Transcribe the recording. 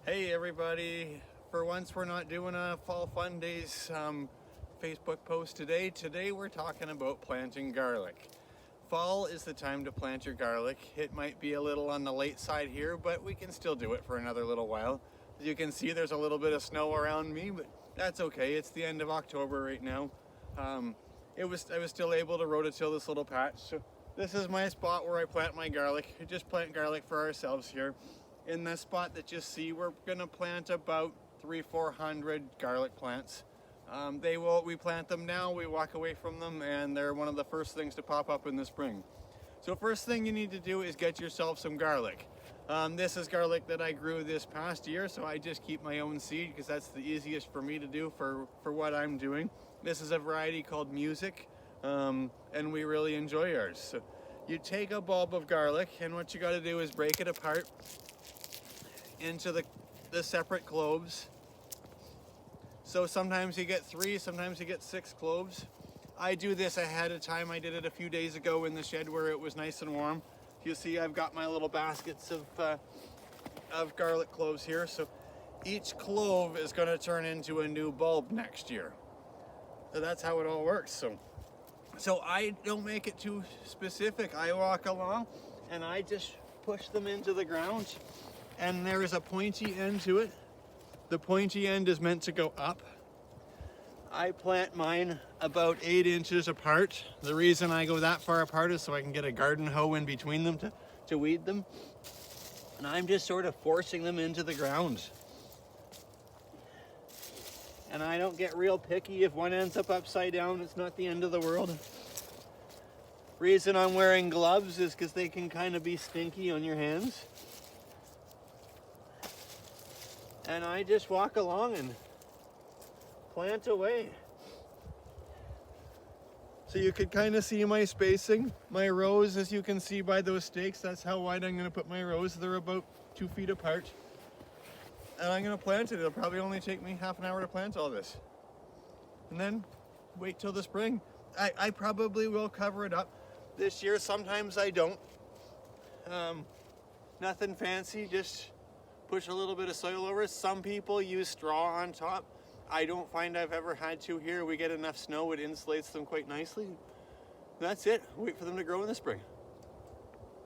Hey everybody, for once we're not doing a Fall Fun Days Facebook post today. Today we're talking about planting garlic. Fall is the time to plant your garlic. It might be a little on the late side here, but we can still do it for another little while. As you can see, there's a little bit of snow around me, but that's okay. It's the end of October right now. I was still able to rototill this little patch. So this is my spot where I plant my garlic. I just plant garlic for ourselves here. In this spot that you see, we're gonna plant about 300-400 garlic plants. We plant them now, we walk away from them, and they're one of the first things to pop up in the spring. So first thing you need to do is get yourself some garlic. This is garlic that I grew this past year, so I just keep my own seed because that's the easiest for me to do for what I'm doing. This is a variety called Music, and we really enjoy ours. So you take a bulb of garlic, and what you gotta do is break it apart into the separate cloves. So sometimes you get 3, sometimes you get 6 cloves. I do this ahead of time. I did it a few days ago in the shed where it was nice and warm. You see I've got my little baskets of garlic cloves here. So each clove is going to turn into a new bulb next year. So that's how it all works. So I don't make it too specific. I walk along and I just push them into the ground. And there is a pointy end to it. The pointy end is meant to go up. I plant mine about 8 inches apart. The reason I go that far apart is so I can get a garden hoe in between them to weed them. And I'm just sort of forcing them into the ground. And I don't get real picky. If one ends up upside down, it's not the end of the world. Reason I'm wearing gloves is because they can kind of be stinky on your hands. And I just walk along and plant away. So you could kind of see my spacing. My rows, as you can see by those stakes, that's how wide I'm going to put my rows. They're about 2 feet apart. And I'm going to plant it. It'll probably only take me half an hour to plant all this. And then wait till the spring. I probably will cover it up this year. Sometimes I don't. Nothing fancy, just push a little bit of soil over it. Some people use straw on top. I don't find I've ever had to here. We get enough snow, it insulates them quite nicely. That's it. Wait for them to grow in the spring.